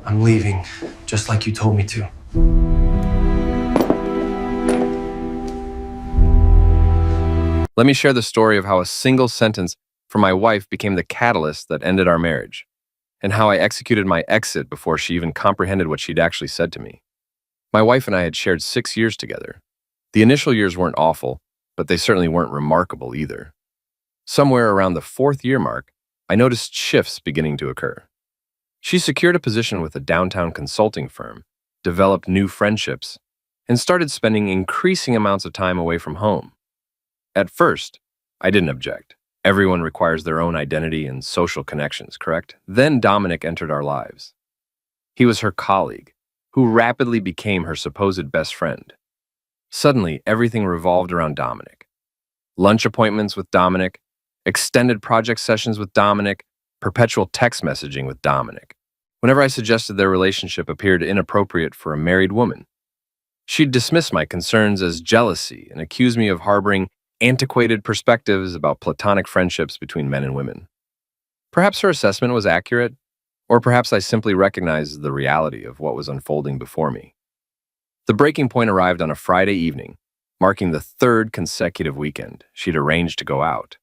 I'm leaving, just like you told me to. Let me share the story of how a single sentence from my wife became the catalyst that ended our marriage, and how I executed my exit before she even comprehended what she'd actually said to me. My wife and I had shared 6 years together. The initial years weren't awful, but they certainly weren't remarkable either. Somewhere around the 4th year mark, I noticed shifts beginning to occur. She secured a position with a downtown consulting firm, developed new friendships, and started spending increasing amounts of time away from home. At first, I didn't object. Everyone requires their own identity and social connections, correct? Then Dominic entered our lives. He was her colleague, who rapidly became her supposed best friend. Suddenly, everything revolved around Dominic. Lunch appointments with Dominic, extended project sessions with Dominic, perpetual text messaging with Dominic. Whenever I suggested their relationship appeared inappropriate for a married woman, she'd dismiss my concerns as jealousy and accuse me of harboring antiquated perspectives about platonic friendships between men and women. Perhaps her assessment was accurate, or perhaps I simply recognized the reality of what was unfolding before me. The breaking point arrived on a Friday evening, marking the 3rd consecutive weekend she'd arranged to go out.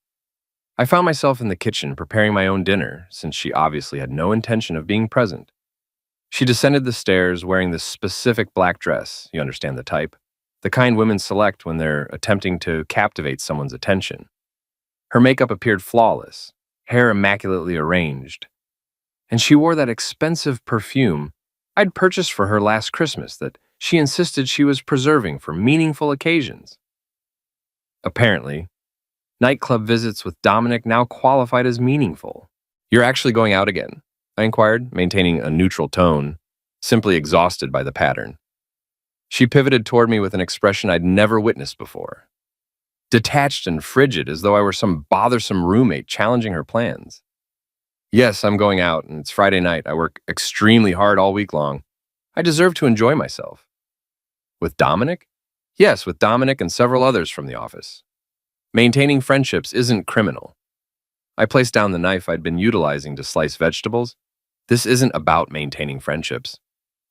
I found myself in the kitchen preparing my own dinner, since she obviously had no intention of being present. She descended the stairs wearing this specific black dress, you understand the type, the kind women select when they're attempting to captivate someone's attention. Her makeup appeared flawless, hair immaculately arranged, and she wore that expensive perfume I'd purchased for her last Christmas that she insisted she was preserving for meaningful occasions. Apparently, nightclub visits with Dominic now qualified as meaningful. "You're actually going out again?" I inquired, maintaining a neutral tone, simply exhausted by the pattern. She pivoted toward me with an expression I'd never witnessed before. Detached and frigid, as though I were some bothersome roommate challenging her plans. "Yes, I'm going out, and it's Friday night. I work extremely hard all week long. I deserve to enjoy myself." "With Dominic?" "Yes, with Dominic and several others from the office. Maintaining friendships isn't criminal." I placed down the knife I'd been utilizing to slice vegetables. "This isn't about maintaining friendships.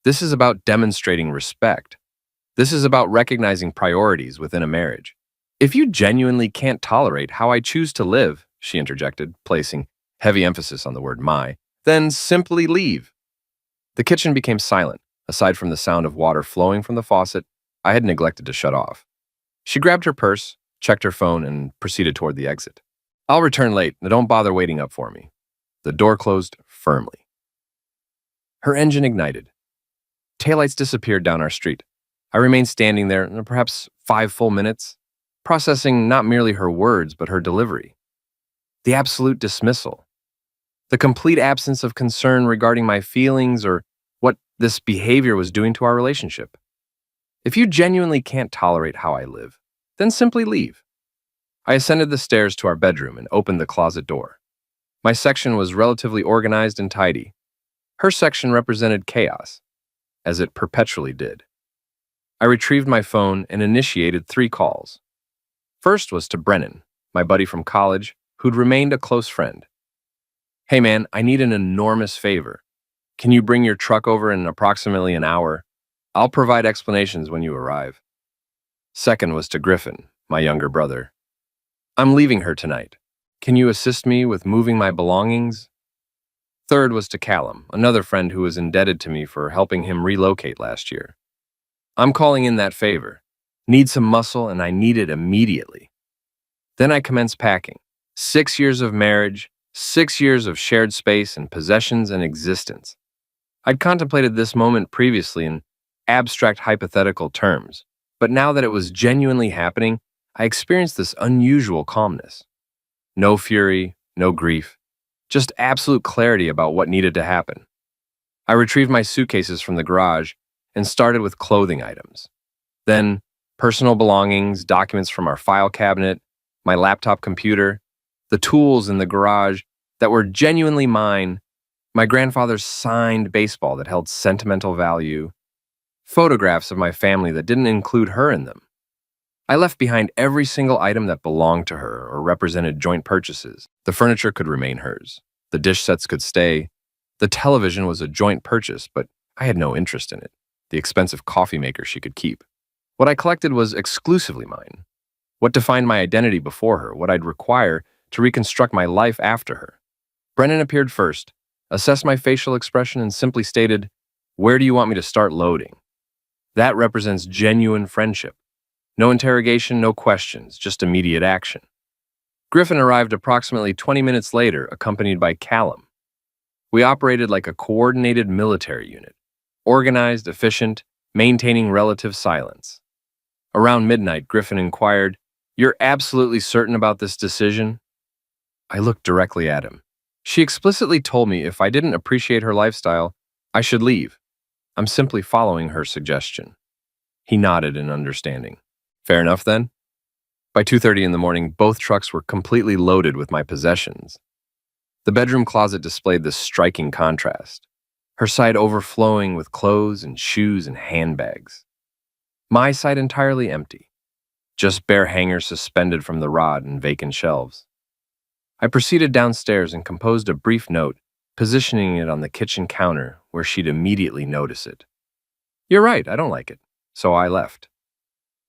This is about demonstrating respect. This is about recognizing priorities within a marriage. If you genuinely can't tolerate how I choose to live," she interjected, placing heavy emphasis on the word "my," "then simply leave." The kitchen became silent, aside from the sound of water flowing from the faucet I had neglected to shut off. She grabbed her purse, checked her phone, and proceeded toward the exit. "I'll return late. Now don't bother waiting up for me." The door closed firmly. Her engine ignited. Taillights disappeared down our street. I remained standing there, perhaps 5 full minutes, processing not merely her words, but her delivery. The absolute dismissal. The complete absence of concern regarding my feelings or what this behavior was doing to our relationship. "If you genuinely can't tolerate how I live, then simply leave." I ascended the stairs to our bedroom and opened the closet door. My section was relatively organized and tidy. Her section represented chaos, as it perpetually did. I retrieved my phone and initiated 3 calls. First was to Brennan, my buddy from college, who'd remained a close friend. "Hey man, I need an enormous favor. Can you bring your truck over in approximately an hour? I'll provide explanations when you arrive." Second was to Griffin, my younger brother. "I'm leaving her tonight. Can you assist me with moving my belongings?" Third was to Callum, another friend who was indebted to me for helping him relocate last year. "I'm calling in that favor. Need some muscle, and I need it immediately." Then I commenced packing. 6 years of marriage, 6 years of shared space and possessions and existence. I'd contemplated this moment previously in abstract hypothetical terms, but now that it was genuinely happening, I experienced this unusual calmness. No fury, no grief, just absolute clarity about what needed to happen. I retrieved my suitcases from the garage and started with clothing items. Then, personal belongings, documents from our file cabinet, my laptop computer, the tools in the garage that were genuinely mine, my grandfather's signed baseball that held sentimental value, photographs of my family that didn't include her in them. I left behind every single item that belonged to her or represented joint purchases. The furniture could remain hers. The dish sets could stay. The television was a joint purchase, but I had no interest in it. The expensive coffee maker she could keep. What I collected was exclusively mine. What defined my identity before her, what I'd require to reconstruct my life after her. Brennan appeared first, assessed my facial expression, and simply stated, "Where do you want me to start loading?" That represents genuine friendship. No interrogation, no questions, just immediate action. Griffin arrived approximately 20 minutes later, accompanied by Callum. We operated like a coordinated military unit, organized, efficient, maintaining relative silence. Around midnight, Griffin inquired, "You're absolutely certain about this decision?" I looked directly at him. She explicitly told me if I didn't appreciate her lifestyle, I should leave. I'm simply following her suggestion. He nodded in understanding. Fair enough, then? By 2:30 in the morning, both trucks were completely loaded with my possessions. The bedroom closet displayed this striking contrast, her side overflowing with clothes and shoes and handbags. My side entirely empty, just bare hangers suspended from the rod and vacant shelves. I proceeded downstairs and composed a brief note, positioning it on the kitchen counter where she'd immediately notice it. "You're right, I don't like it." So I left.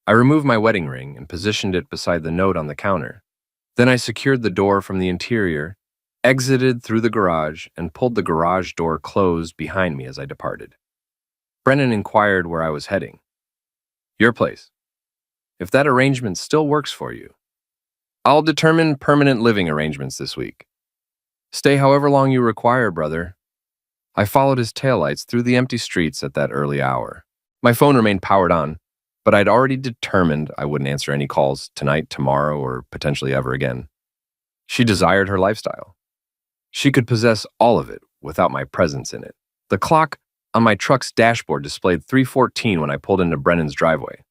I removed my wedding ring and positioned it beside the note on the counter. Then I secured the door from the interior, exited through the garage, and pulled the garage door closed behind me as I departed. Brennan inquired where I was heading. "Your place. If that arrangement still works for you. I'll determine permanent living arrangements this week. Stay however long you require, brother." I followed his taillights through the empty streets at that early hour. My phone remained powered on, but I'd already determined I wouldn't answer any calls tonight, tomorrow, or potentially ever again. She desired her lifestyle. She could possess all of it without my presence in it. The clock on my truck's dashboard displayed 3:14 when I pulled into Brennan's driveway.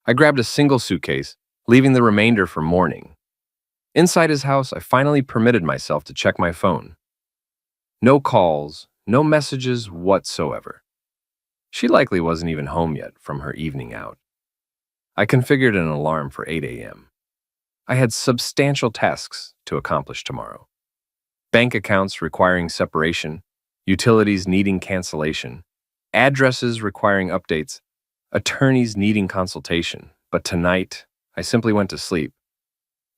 I grabbed a single suitcase, leaving the remainder for morning. Inside his house, I finally permitted myself to check my phone. No calls, no messages whatsoever. She likely wasn't even home yet from her evening out. I configured an alarm for 8 a.m. I had substantial tasks to accomplish tomorrow. Bank accounts requiring separation, utilities needing cancellation, addresses requiring updates, attorneys needing consultation. But tonight, I simply went to sleep.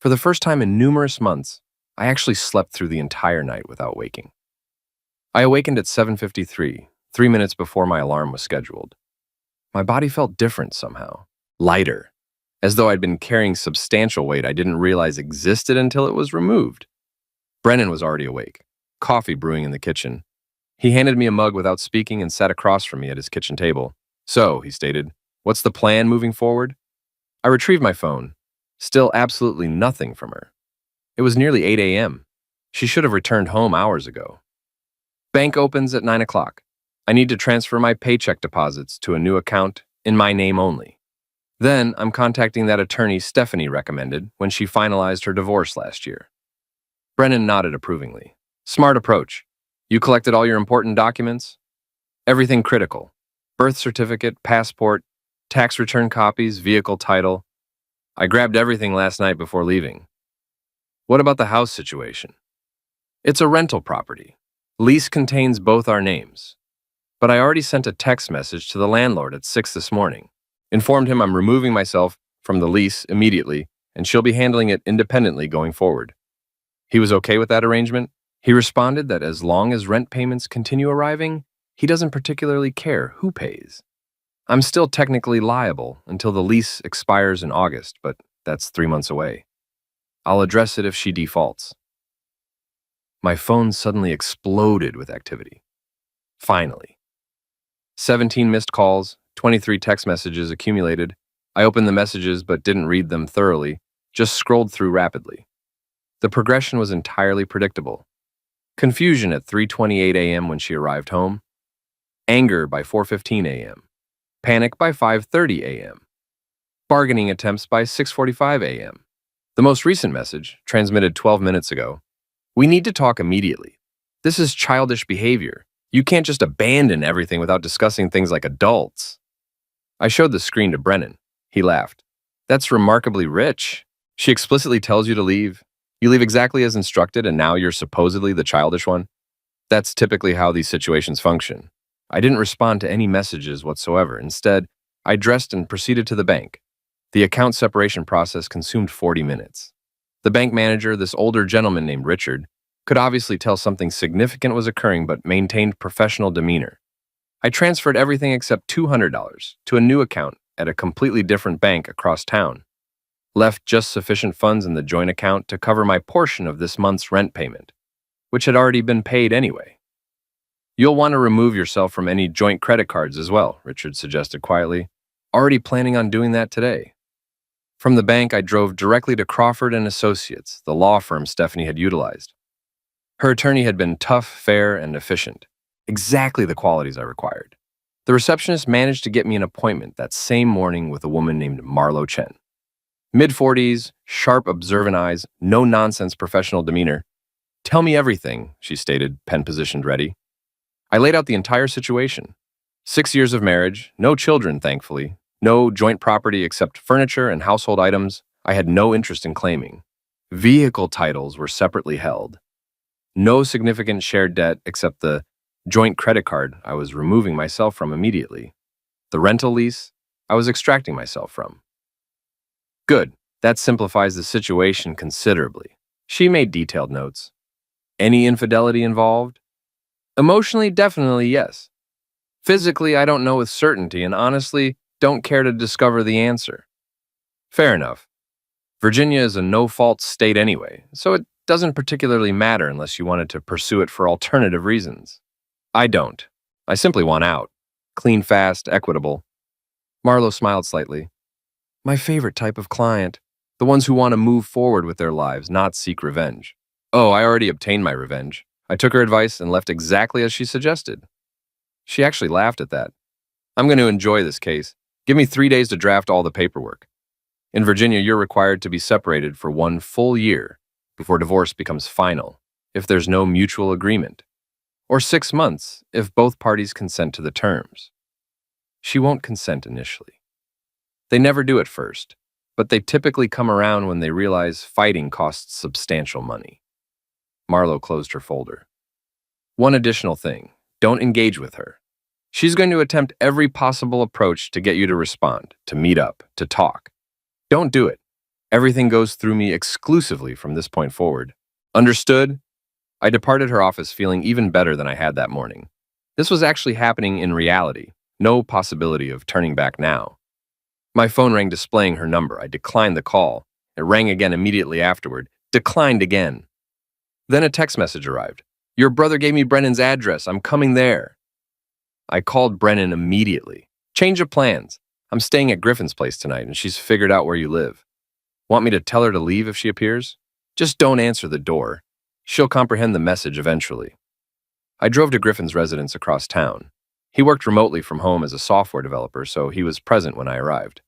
For the first time in numerous months, I actually slept through the entire night without waking. I awakened at 7:53, 3 minutes before my alarm was scheduled. My body felt different somehow, lighter, as though I'd been carrying substantial weight I didn't realize existed until it was removed. Brennan was already awake, coffee brewing in the kitchen. He handed me a mug without speaking and sat across from me at his kitchen table. "So," he stated, "what's the plan moving forward?" I retrieved my phone. Still absolutely nothing from her. It was nearly 8 a.m. She should have returned home hours ago. Bank opens at 9 o'clock. I need to transfer my paycheck deposits to a new account in my name only. Then I'm contacting that attorney Stephanie recommended when she finalized her divorce last year. Brennan nodded approvingly. "Smart approach. You collected all your important documents?" "Everything critical. Birth certificate, passport, tax return copies, vehicle title. I grabbed everything last night before leaving." "What about the house situation?" "It's a rental property. Lease contains both our names. But I already sent a text message to the landlord at 6 this morning. Informed him I'm removing myself from the lease immediately, and she'll be handling it independently going forward." He was okay with that arrangement. He responded that as long as rent payments continue arriving, he doesn't particularly care who pays. I'm still technically liable until the lease expires in August, but that's 3 months away. I'll address it if she defaults. My phone suddenly exploded with activity. Finally. 17 missed calls, 23 text messages accumulated. I opened the messages but didn't read them thoroughly, just scrolled through rapidly. The progression was entirely predictable. Confusion at 3:28 a.m. when she arrived home. Anger by 4:15 a.m. Panic by 5:30 a.m. Bargaining attempts by 6:45 a.m. The most recent message, transmitted 12 minutes ago. "We need to talk immediately. This is childish behavior. You can't just abandon everything without discussing things like adults." I showed the screen to Brennan. He laughed. "That's remarkably rich. She explicitly tells you to leave. You leave exactly as instructed, and now you're supposedly the childish one." That's typically how these situations function. I didn't respond to any messages whatsoever. Instead, I dressed and proceeded to the bank. The account separation process consumed 40 minutes. The bank manager, this older gentleman named Richard, could obviously tell something significant was occurring but maintained professional demeanor. I transferred everything except $200 to a new account at a completely different bank across town. Left just sufficient funds in the joint account to cover my portion of this month's rent payment, which had already been paid anyway. You'll want to remove yourself from any joint credit cards as well, Richard suggested quietly. Already planning on doing that today. From the bank, I drove directly to Crawford and Associates, the law firm Stephanie had utilized. Her attorney had been tough, fair, and efficient. Exactly the qualities I required. The receptionist managed to get me an appointment that same morning with a woman named Marlo Chen. Mid-40s, sharp, observant eyes, no-nonsense professional demeanor. "Tell me everything," she stated, pen positioned ready. I laid out the entire situation. 6 years of marriage, no children, thankfully, no joint property except furniture and household items I had no interest in claiming. Vehicle titles were separately held. No significant shared debt except the joint credit card I was removing myself from immediately. The rental lease I was extracting myself from. Good. That simplifies the situation considerably. She made detailed notes. Any infidelity involved? Emotionally, definitely yes. Physically, I don't know with certainty and honestly don't care to discover the answer. Fair enough. Virginia is a no-fault state anyway, so it doesn't particularly matter unless you wanted to pursue it for alternative reasons. I don't. I simply want out. Clean, fast, equitable. Marlo smiled slightly. My favorite type of client. The ones who want to move forward with their lives, not seek revenge. Oh, I already obtained my revenge. I took her advice and left exactly as she suggested. She actually laughed at that. I'm going to enjoy this case. Give me 3 days to draft all the paperwork. In Virginia, you're required to be separated for 1 full year before divorce becomes final, if there's no mutual agreement, or 6 months if both parties consent to the terms. She won't consent initially. They never do at first, but they typically come around when they realize fighting costs substantial money. Marlo closed her folder. One additional thing, don't engage with her. She's going to attempt every possible approach to get you to respond, to meet up, to talk. Don't do it. Everything goes through me exclusively from this point forward. Understood? I departed her office feeling even better than I had that morning. This was actually happening in reality. No possibility of turning back now. My phone rang displaying her number. I declined the call. It rang again immediately afterward. Declined again. Then a text message arrived. Your brother gave me Brennan's address. I'm coming there. I called Brennan immediately. Change of plans. I'm staying at Griffin's place tonight, and she's figured out where you live. Want me to tell her to leave if she appears? Just don't answer the door. She'll comprehend the message eventually. I drove to Griffin's residence across town. He worked remotely from home as a software developer, so he was present when I arrived.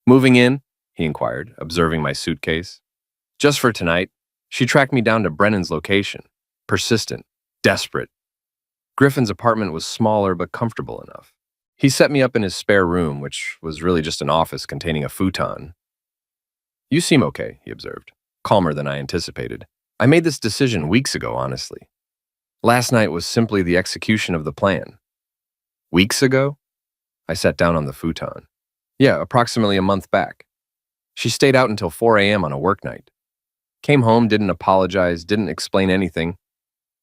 Moving in? He inquired, observing my suitcase. Just for tonight. She tracked me down to Brennan's location. Persistent. Desperate. Griffin's apartment was smaller but comfortable enough. He set me up in his spare room, which was really just an office containing a futon. You seem okay, he observed, calmer than I anticipated. I made this decision weeks ago, honestly. Last night was simply the execution of the plan. Weeks ago? I sat down on the futon. Yeah, approximately a month back. She stayed out until 4 a.m. on a work night. Came home, didn't apologize, didn't explain anything.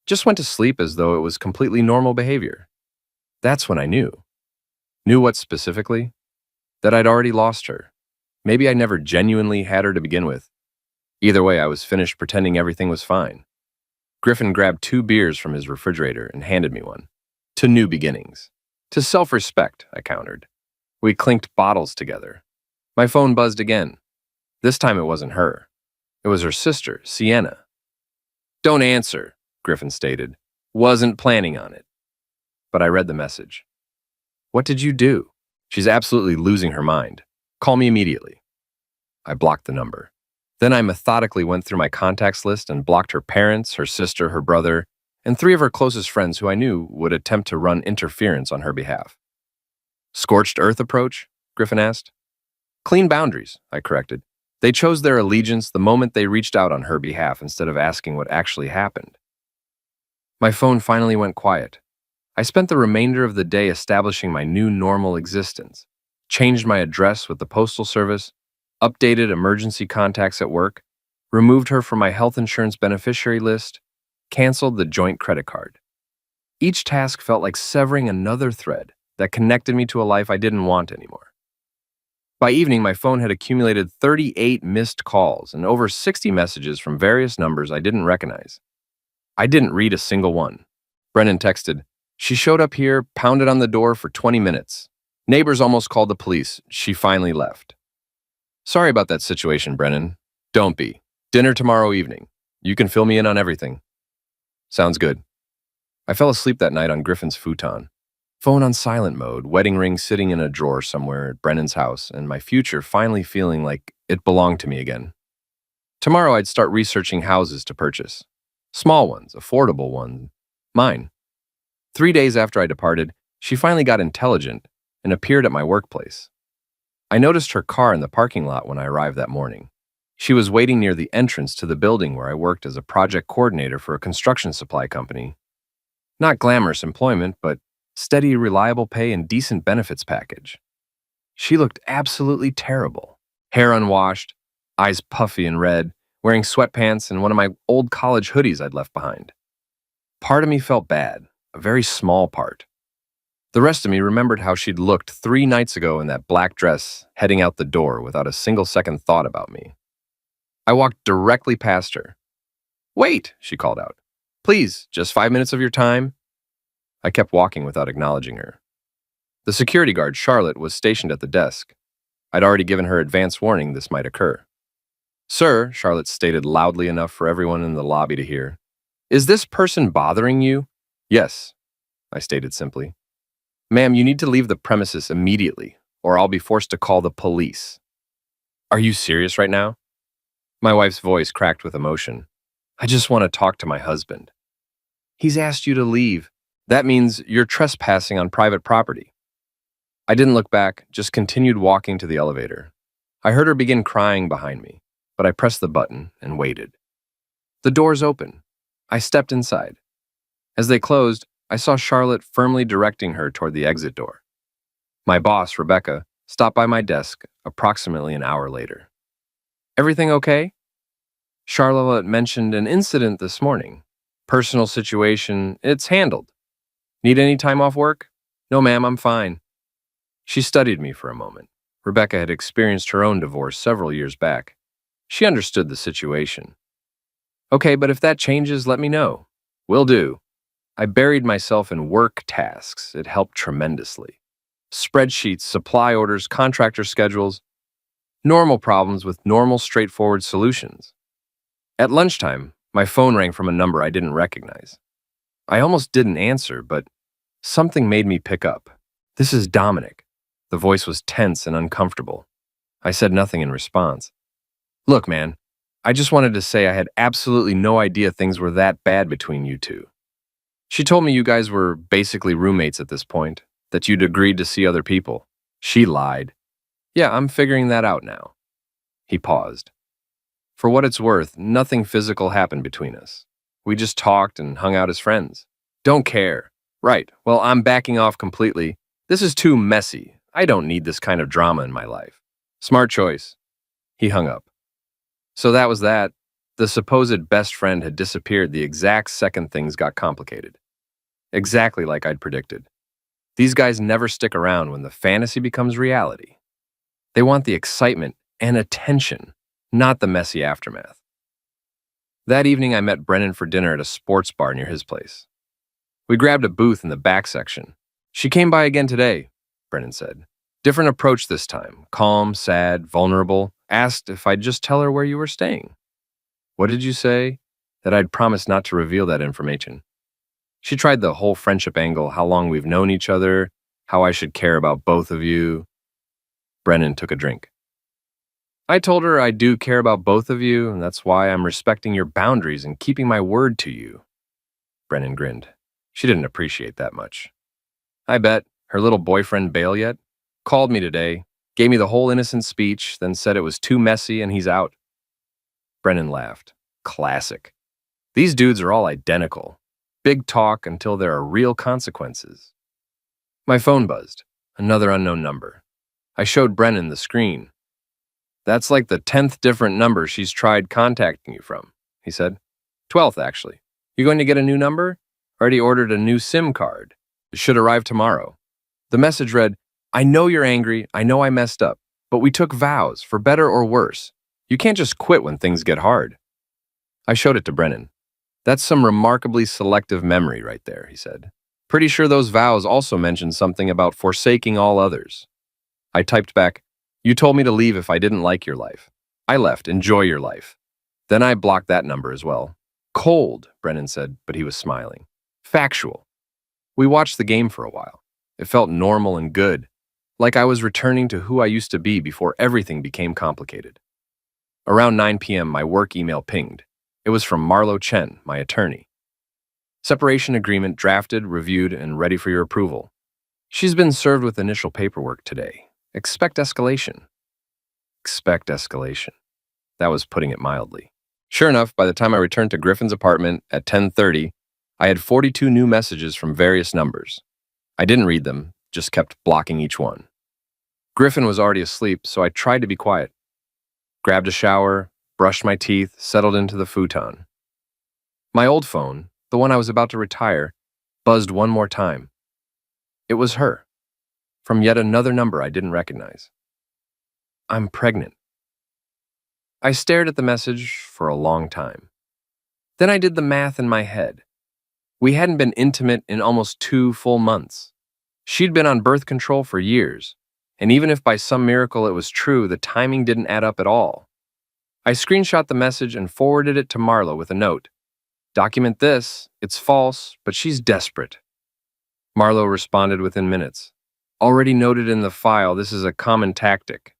Just went to sleep as though it was completely normal behavior. That's when I knew. Knew what specifically? That I'd already lost her. Maybe I never genuinely had her to begin with. Either way, I was finished pretending everything was fine. Griffin grabbed 2 beers from his refrigerator and handed me one. To new beginnings. To self-respect, I countered. We clinked bottles together. My phone buzzed again. This time it wasn't her. It was her sister, Sienna. Don't answer, Griffin stated. Wasn't planning on it. But I read the message. What did you do? She's absolutely losing her mind. Call me immediately. I blocked the number. Then I methodically went through my contacts list and blocked her parents, her sister, her brother, and 3 of her closest friends who I knew would attempt to run interference on her behalf. Scorched earth approach? Griffin asked. Clean boundaries, I corrected. They chose their allegiance the moment they reached out on her behalf instead of asking what actually happened. My phone finally went quiet. I spent the remainder of the day establishing my new normal existence, changed my address with the Postal Service, updated emergency contacts at work, removed her from my health insurance beneficiary list, canceled the joint credit card. Each task felt like severing another thread that connected me to a life I didn't want anymore. By evening, my phone had accumulated 38 missed calls and over 60 messages from various numbers I didn't recognize. I didn't read a single one. Brennan texted, "She showed up here, pounded on the door for 20 minutes. Neighbors almost called the police. She finally left." Sorry about that situation, Brennan. Don't be. Dinner tomorrow evening. You can fill me in on everything. Sounds good. I fell asleep that night on Griffin's futon. Phone on silent mode, wedding ring sitting in a drawer somewhere at Brennan's house, and my future finally feeling like it belonged to me again. Tomorrow I'd start researching houses to purchase. Small ones, affordable ones. Mine. 3 days after I departed, she finally got intelligent and appeared at my workplace. I noticed her car in the parking lot when I arrived that morning. She was waiting near the entrance to the building where I worked as a project coordinator for a construction supply company. Not glamorous employment, but steady, reliable pay and decent benefits package. She looked absolutely terrible. Hair unwashed, eyes puffy and red, wearing sweatpants and one of my old college hoodies I'd left behind. Part of me felt bad, a very small part. The rest of me remembered how she'd looked 3 nights ago in that black dress, heading out the door without a single second thought about me. I walked directly past her. "Wait," she called out. "Please, just 5 minutes of your time." I kept walking without acknowledging her. The security guard, Charlotte, was stationed at the desk. I'd already given her advance warning this might occur. "Sir," Charlotte stated loudly enough for everyone in the lobby to hear, "is this person bothering you?" "Yes," I stated simply. "Ma'am, you need to leave the premises immediately, or I'll be forced to call the police." "Are you serious right now?" My wife's voice cracked with emotion. "I just want to talk to my husband." "He's asked you to leave. That means you're trespassing on private property." I didn't look back, just continued walking to the elevator. I heard her begin crying behind me, but I pressed the button and waited. The doors opened. I stepped inside. As they closed, I saw Charlotte firmly directing her toward the exit door. My boss, Rebecca, stopped by my desk approximately an hour later. "Everything okay?" "Charlotte mentioned an incident this morning. Personal situation, it's handled. Need any time off work?" "No, ma'am, I'm fine." She studied me for a moment. Rebecca had experienced her own divorce several years back. She understood the situation. "Okay, but if that changes, let me know." "Will do." I buried myself in work tasks. It helped tremendously. Spreadsheets, supply orders, contractor schedules. Normal problems with normal, straightforward solutions. At lunchtime, my phone rang from a number I didn't recognize. I almost didn't answer, but something made me pick up. "This is Dominic." The voice was tense and uncomfortable. I said nothing in response. "Look, man, I just wanted to say I had absolutely no idea things were that bad between you two. She told me you guys were basically roommates at this point, that you'd agreed to see other people. She lied. Yeah, I'm figuring that out now." He paused. "For what it's worth, nothing physical happened between us. We just talked and hung out as friends." "Don't care." "Right, well, I'm backing off completely. This is too messy. I don't need this kind of drama in my life." "Smart choice." He hung up. So that was that. The supposed best friend had disappeared the exact second things got complicated. Exactly like I'd predicted. These guys never stick around when the fantasy becomes reality. They want the excitement and attention, not the messy aftermath. That evening, I met Brennan for dinner at a sports bar near his place. We grabbed a booth in the back section. "She came by again today," Brennan said. "Different approach this time. Calm, sad, vulnerable. Asked if I'd just tell her where you were staying." "What did you say?" "That I'd promised not to reveal that information." She tried the whole friendship angle, how long we've known each other, how I should care about both of you. Brennan took a drink. "I told her I do care about both of you, and that's why I'm respecting your boundaries and keeping my word to you." Brennan grinned. She didn't appreciate that much. "I bet. Her little boyfriend bail yet? Called me today, gave me the whole innocent speech, then said it was too messy and he's out." Brennan laughed. "Classic. These dudes are all identical. Big talk until there are real consequences. My phone buzzed. Another unknown number. I showed Brennan the screen. That's like the 10th different number she's tried contacting you from, he said. 12th, actually. You going to get a new number? Already ordered a new SIM card. It should arrive tomorrow. The message read, I know you're angry, I know I messed up, but we took vows, for better or worse. You can't just quit when things get hard. I showed it to Brennan. That's some remarkably selective memory right there, he said. Pretty sure those vows also mentioned something about forsaking all others. I typed back, you told me to leave if I didn't like your life. I left, enjoy your life. Then I blocked that number as well. Cold, Brennan said, but he was smiling. Factual. We watched the game for a while. It felt normal and good, like I was returning to who I used to be before everything became complicated. Around 9 p.m., my work email pinged. It was from Marlo Chen, my attorney. Separation agreement drafted, reviewed, and ready for your approval. She's been served with initial paperwork today. Expect escalation. Expect escalation. That was putting it mildly. Sure enough, by the time I returned to Griffin's apartment at 10:30, I had 42 new messages from various numbers. I didn't read them, just kept blocking each one. Griffin was already asleep, so I tried to be quiet. Grabbed a shower, brushed my teeth, settled into the futon. My old phone, the one I was about to retire, buzzed one more time. It was her, from yet another number I didn't recognize. I'm pregnant. I stared at the message for a long time. Then I did the math in my head. We hadn't been intimate in almost 2 full months. She'd been on birth control for years, and even if by some miracle it was true, the timing didn't add up at all. I screenshot the message and forwarded it to Marlo with a note. Document this, it's false, but she's desperate. Marlo responded within minutes. Already noted in the file, this is a common tactic.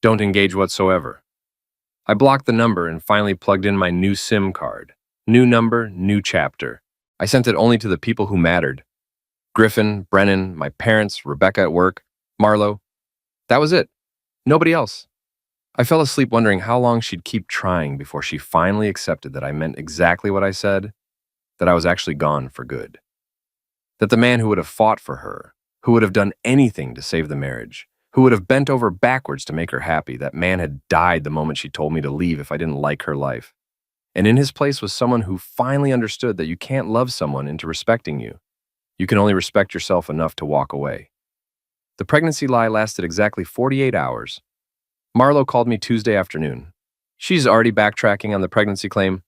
Don't engage whatsoever. I blocked the number and finally plugged in my new SIM card. New number, new chapter. I sent it only to the people who mattered. Griffin, Brennan, my parents, Rebecca at work, Marlo. That was it. Nobody else. I fell asleep wondering how long she'd keep trying before she finally accepted that I meant exactly what I said, that I was actually gone for good. That the man who would have fought for her, who would have done anything to save the marriage, who would have bent over backwards to make her happy, that man had died the moment she told me to leave if I didn't like her life. And in his place was someone who finally understood that you can't love someone into respecting you. You can only respect yourself enough to walk away. The pregnancy lie lasted exactly 48 hours. Marlo called me Tuesday afternoon. She's already backtracking on the pregnancy claim.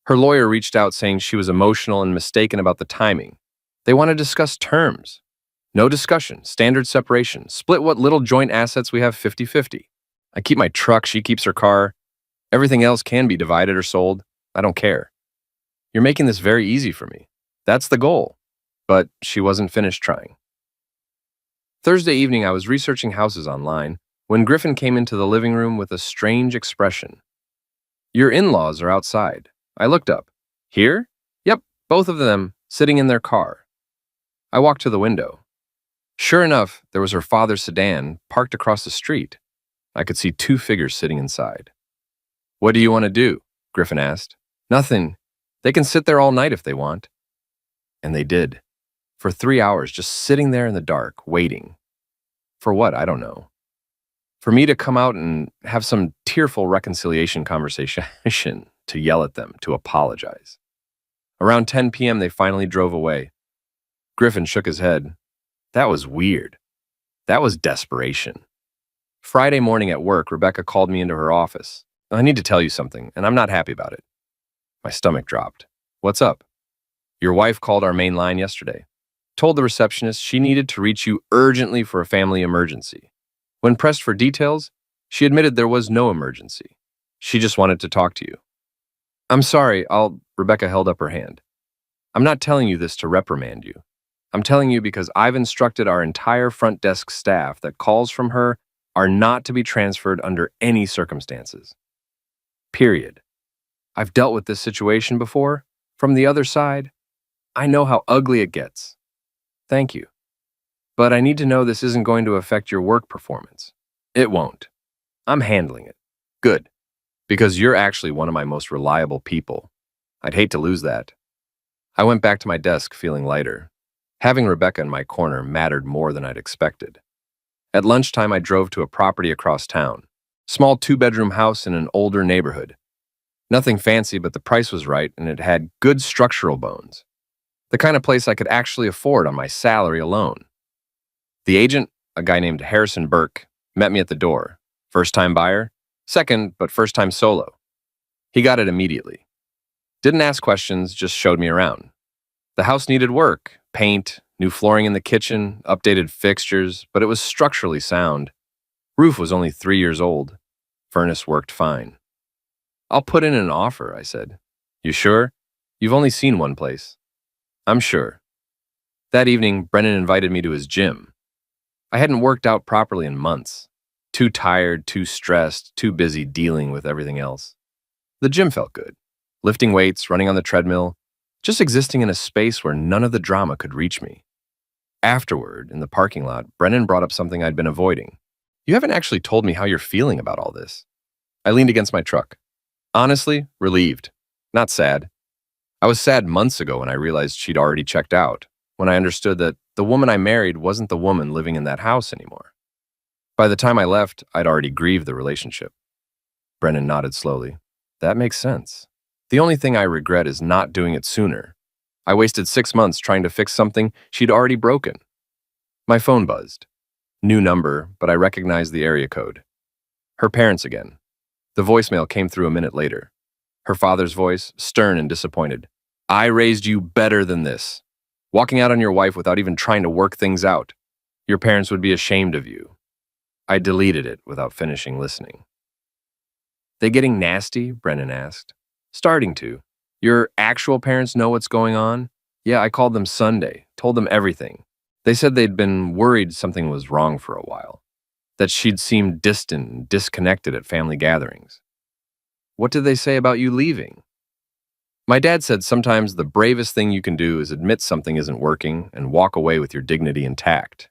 Her lawyer reached out saying she was emotional and mistaken about the timing. They want to discuss terms. No discussion, standard separation, split what little joint assets we have 50-50. I keep my truck, she keeps her car. Everything else can be divided or sold. I don't care. You're making this very easy for me. That's the goal. But she wasn't finished trying. Thursday evening, I was researching houses online when Griffin came into the living room with a strange expression. Your in-laws are outside. I looked up. Here? Yep, both of them sitting in their car. I walked to the window. Sure enough, there was her father's sedan parked across the street. I could see 2 figures sitting inside. What do you want to do? Griffin asked. Nothing. They can sit there all night if they want. And they did. For 3 hours, just sitting there in the dark, waiting. For what? I don't know. For me to come out and have some tearful reconciliation conversation, to yell at them, to apologize. Around 10 p.m., they finally drove away. Griffin shook his head. That was weird. That was desperation. Friday morning at work, Rebecca called me into her office. I need to tell you something, and I'm not happy about it. My stomach dropped. What's up? Your wife called our main line yesterday. Told the receptionist she needed to reach you urgently for a family emergency. When pressed for details, she admitted there was no emergency. She just wanted to talk to you. I'm sorry, Rebecca held up her hand. I'm not telling you this to reprimand you. I'm telling you because I've instructed our entire front desk staff that calls from her are not to be transferred under any circumstances. Period. I've dealt with this situation before, from the other side. I know how ugly it gets. Thank you. But I need to know this isn't going to affect your work performance. It won't. I'm handling it. Good. Because you're actually one of my most reliable people. I'd hate to lose that. I went back to my desk feeling lighter. Having Rebecca in my corner mattered more than I'd expected. At lunchtime, I drove to a property across town. Small two-bedroom house in an older neighborhood. Nothing fancy, but the price was right and it had good structural bones. The kind of place I could actually afford on my salary alone. The agent, a guy named Harrison Burke, met me at the door. First-time buyer? Second, but first-time solo. He got it immediately. Didn't ask questions, just showed me around. The house needed work, paint, new flooring in the kitchen, updated fixtures, but it was structurally sound. Roof was only 3 years old. Furnace worked fine. "I'll put in an offer," I said. "You sure? You've only seen one place." "I'm sure." That evening, Brennan invited me to his gym. I hadn't worked out properly in months. Too tired, too stressed, too busy dealing with everything else. The gym felt good. Lifting weights, running on the treadmill, just existing in a space where none of the drama could reach me. Afterward, in the parking lot, Brennan brought up something I'd been avoiding. "You haven't actually told me how you're feeling about all this." I leaned against my truck. Honestly, relieved. Not sad. I was sad months ago when I realized she'd already checked out, when I understood that the woman I married wasn't the woman living in that house anymore. By the time I left, I'd already grieved the relationship. Brennan nodded slowly. "That makes sense. The only thing I regret is not doing it sooner. I wasted 6 months trying to fix something she'd already broken." My phone buzzed. New number, but I recognized the area code. Her parents again. The voicemail came through a minute later. Her father's voice, stern and disappointed. "I raised you better than this. Walking out on your wife without even trying to work things out. Your parents would be ashamed of you." I deleted it without finishing listening. "They getting nasty?" Brennan asked. "Starting to. Your actual parents know what's going on?" "Yeah, I called them Sunday, told them everything. They said they'd been worried something was wrong for a while, that she'd seemed distant and disconnected at family gatherings." "What did they say about you leaving?" "My dad said sometimes the bravest thing you can do is admit something isn't working and walk away with your dignity intact."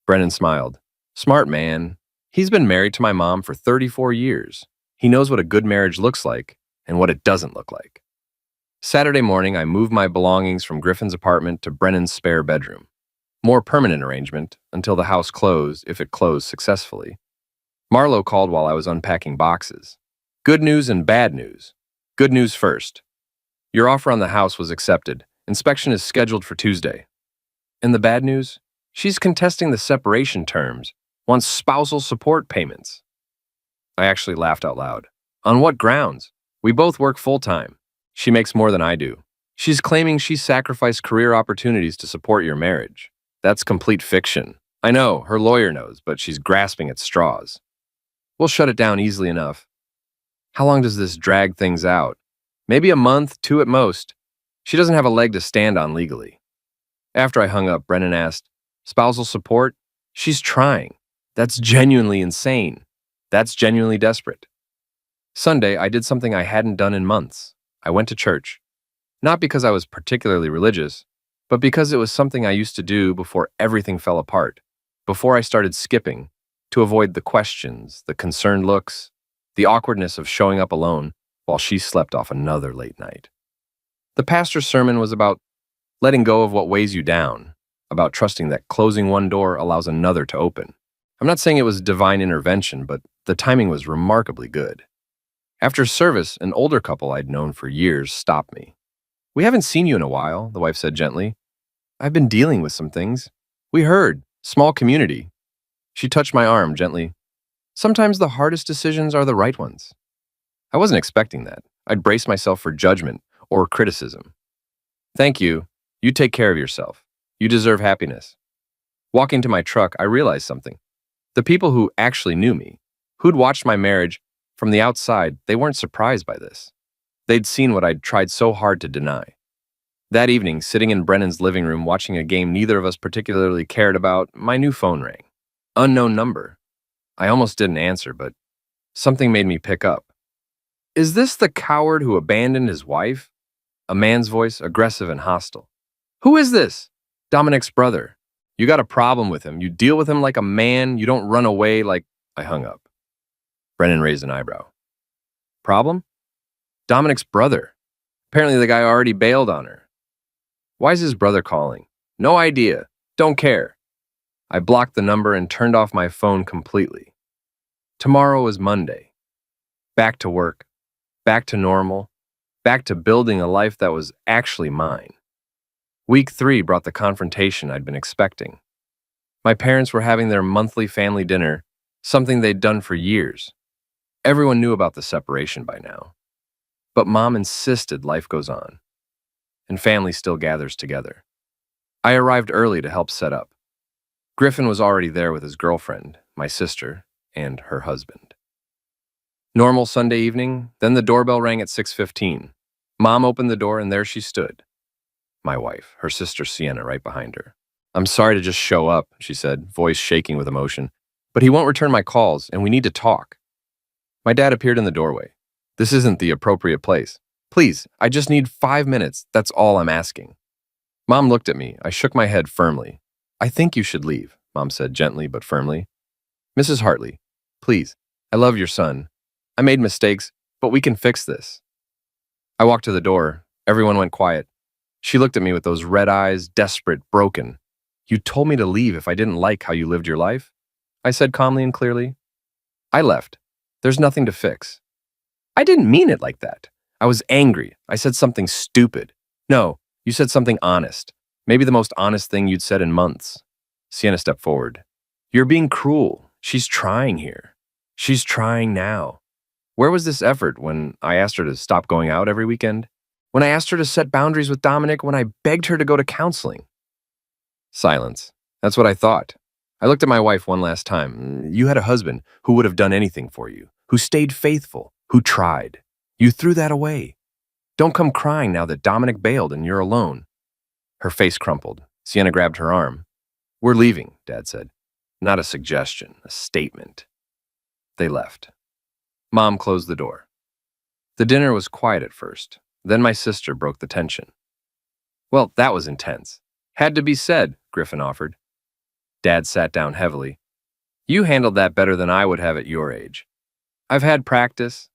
Brennan smiled. "Smart man. He's been married to my mom for 34 years. He knows what a good marriage looks like and what it doesn't look like." Saturday morning, I moved my belongings from Griffin's apartment to Brennan's spare bedroom. More permanent arrangement until the house closed, if it closed successfully. Marlo called while I was unpacking boxes. Good news and bad news. Good news first. "Your offer on the house was accepted. Inspection is scheduled for Tuesday." And the bad news? She's contesting the separation terms, wants spousal support payments. I actually laughed out loud. "On what grounds? We both work full-time. She makes more than I do. She's claiming she sacrificed career opportunities to support your marriage. That's complete fiction. I know, her lawyer knows, but she's grasping at straws. We'll shut it down easily enough." "How long does this drag things out?" "Maybe a month, 2 at most. She doesn't have a leg to stand on legally." After I hung up, Brennan asked, "Spousal support? She's trying. That's genuinely insane. That's genuinely desperate." Sunday, I did something I hadn't done in months. I went to church. Not because I was particularly religious, but because it was something I used to do before everything fell apart, before I started skipping, to avoid the questions, the concerned looks, the awkwardness of showing up alone while she slept off another late night. The pastor's sermon was about letting go of what weighs you down, about trusting that closing one door allows another to open. I'm not saying it was divine intervention, but the timing was remarkably good. After service, an older couple I'd known for years stopped me. "We haven't seen you in a while," the wife said gently. "I've been dealing with some things. We heard. Small community." She touched my arm gently. "Sometimes the hardest decisions are the right ones." I wasn't expecting that. I'd braced myself for judgment or criticism. "Thank you. You take care of yourself. You deserve happiness." Walking to my truck, I realized something. The people who actually knew me, who'd watched my marriage from the outside, they weren't surprised by this. They'd seen what I'd tried so hard to deny. That evening, sitting in Brennan's living room watching a game neither of us particularly cared about, my new phone rang. Unknown number. I almost didn't answer, but something made me pick up. "Is this the coward who abandoned his wife?" A man's voice, aggressive and hostile. "Who is this?" "Dominic's brother. You got a problem with him. You deal with him like a man. You don't run away like—" I hung up. Brennan raised an eyebrow. "Problem?" "Dominic's brother. Apparently the guy already bailed on her. Why is his brother calling? No idea. Don't care. I blocked the number and turned off my phone completely. Tomorrow was Monday. Back to work. Back to normal. Back to building a life that was actually mine. Week 3 brought the confrontation I'd been expecting. My parents were having their monthly family dinner, something they'd done for years. Everyone knew about the separation by now. But Mom insisted life goes on, and family still gathers together. I arrived early to help set up. Griffin was already there with his girlfriend, my sister, and her husband. Normal Sunday evening, then the doorbell rang at 6:15. Mom opened the door and there she stood. My wife, her sister Sienna right behind her. "I'm sorry to just show up," she said, voice shaking with emotion, "but he won't return my calls and we need to talk." My dad appeared in the doorway. "This isn't the appropriate place. Please, I just need 5 minutes, that's all I'm asking." Mom looked at me. I shook my head firmly. "I think you should leave," Mom said gently but firmly. "Mrs. Hartley, please, I love your son. I made mistakes, but we can fix this." I walked to the door. Everyone went quiet. She looked at me with those red eyes, desperate, broken. "You told me to leave if I didn't like how you lived your life?" I said calmly and clearly. "I left. There's nothing to fix." "I didn't mean it like that. I was angry. I said something stupid." "No, you said something honest. Maybe the most honest thing you'd said in months." Sienna stepped forward. "You're being cruel. She's trying here. She's trying now. Where was this effort when I asked her to stop going out every weekend? When I asked her to set boundaries with Dominic? When I begged her to go to counseling?" Silence. That's what I thought. I looked at my wife one last time. "You had a husband who would have done anything for you, who stayed faithful, who tried. You threw that away. Don't come crying now that Dominic bailed and you're alone." Her face crumpled. Sienna grabbed her arm. "We're leaving," Dad said. Not a suggestion, a statement. They left. Mom closed the door. The dinner was quiet at first. Then my sister broke the tension. "Well, that was intense. Had to be said," Griffin offered. Dad sat down heavily. "You handled that better than I would have at your age." "I've had practice."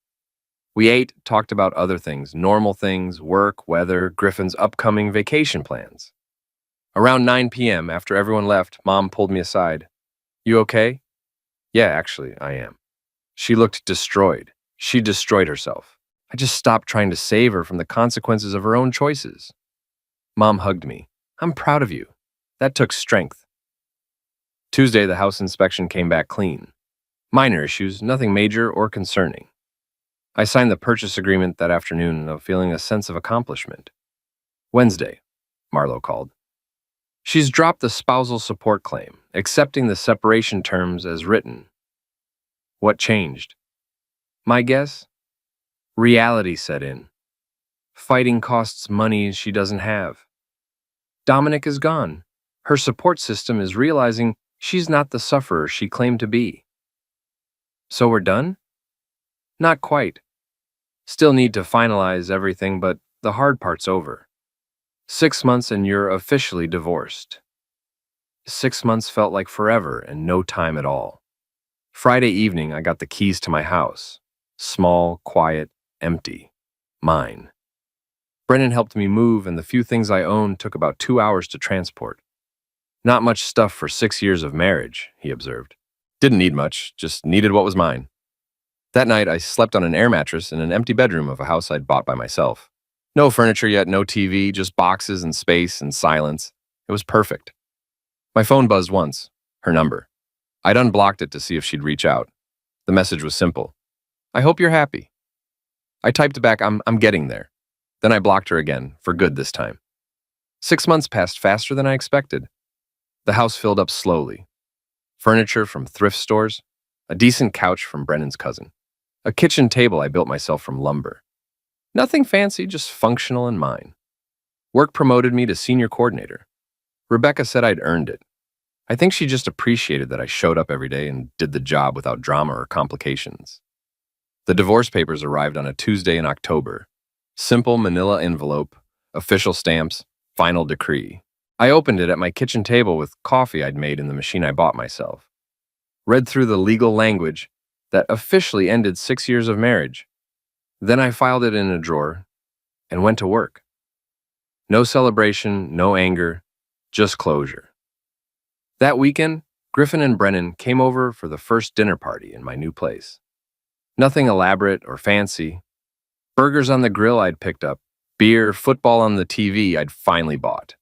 We ate, talked about other things, normal things, work, weather, Griffin's upcoming vacation plans. Around 9 p.m., after everyone left, Mom pulled me aside. "You okay?" "Yeah, actually, I am." She looked destroyed. She destroyed herself. I just stopped trying to save her from the consequences of her own choices. Mom hugged me. "I'm proud of you. That took strength." Tuesday, the house inspection came back clean. Minor issues, nothing major or concerning. I signed the purchase agreement that afternoon, feeling a sense of accomplishment. Wednesday, Marlo called. She's dropped the spousal support claim, accepting the separation terms as written. What changed? My guess? Reality set in. Fighting costs money she doesn't have. Dominic is gone. Her support system is realizing she's not the sufferer she claimed to be. So we're done? Not quite. Still need to finalize everything, but the hard part's over. 6 months and you're officially divorced. 6 months felt like forever and no time at all. Friday evening, I got the keys to my house. Small, quiet, empty. Mine. Brennan helped me move, and the few things I owned took about 2 hours to transport. "Not much stuff for 6 years of marriage," he observed. Didn't need much, just needed what was mine. That night, I slept on an air mattress in an empty bedroom of a house I'd bought by myself. No furniture yet, no TV, just boxes and space and silence. It was perfect. My phone buzzed once, her number. I'd unblocked it to see if she'd reach out. The message was simple. "I hope you're happy." I typed back, I'm getting there. Then I blocked her again, for good this time. 6 months passed faster than I expected. The house filled up slowly. Furniture from thrift stores, a decent couch from Brennan's cousin, a kitchen table I built myself from lumber. Nothing fancy, just functional and mine. Work promoted me to senior coordinator. Rebecca said I'd earned it. I think she just appreciated that I showed up every day and did the job without drama or complications. The divorce papers arrived on a Tuesday in October. Simple manila envelope, official stamps, final decree. I opened it at my kitchen table with coffee I'd made in the machine I bought myself. Read through the legal language that officially ended 6 years of marriage. Then I filed it in a drawer and went to work. No celebration, no anger, just closure. That weekend, Griffin and Brennan came over for the first dinner party in my new place. Nothing elaborate or fancy. Burgers on the grill I'd picked up, beer, football on the TV I'd finally bought.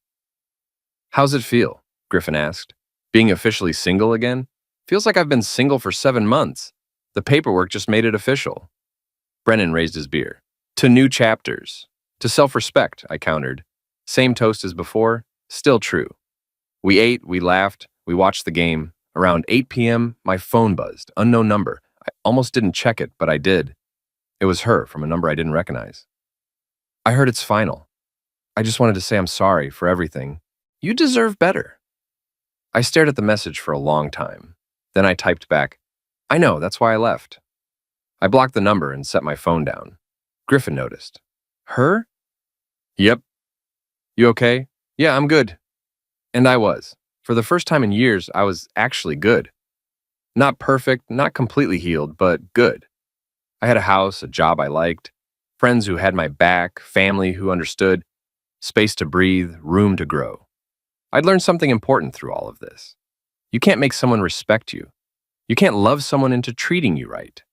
"How's it feel?" Griffin asked. "Being officially single again? Feels like I've been single for 7 months. The paperwork just made it official." Brennan raised his beer. "To new chapters. To self-respect," I countered. Same toast as before, still true. We ate, we laughed, we watched the game. Around 8 p.m., my phone buzzed. Unknown number. I almost didn't check it, but I did. It was her from a number I didn't recognize. "I heard it's final. I just wanted to say I'm sorry for everything. You deserve better." I stared at the message for a long time. Then I typed back, "I know, that's why I left." I blocked the number and set my phone down. Griffin noticed. "Her?" "Yep." "You okay?" "Yeah, I'm good." And I was. For the first time in years, I was actually good. Not perfect, not completely healed, but good. I had a house, a job I liked, friends who had my back, family who understood, space to breathe, room to grow. I'd learned something important through all of this. You can't make someone respect you. You can't love someone into treating you right.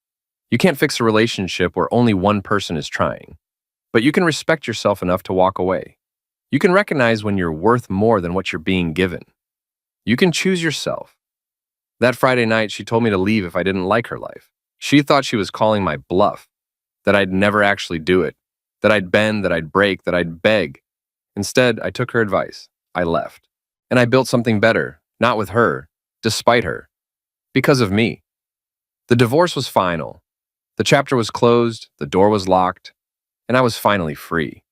You can't fix a relationship where only one person is trying. But you can respect yourself enough to walk away. You can recognize when you're worth more than what you're being given. You can choose yourself. That Friday night, she told me to leave if I didn't like her life. She thought she was calling my bluff, that I'd never actually do it, that I'd bend, that I'd break, that I'd beg. Instead, I took her advice. I left. And I built something better, not with her, despite her, because of me. The divorce was final. The chapter was closed, the door was locked, and I was finally free.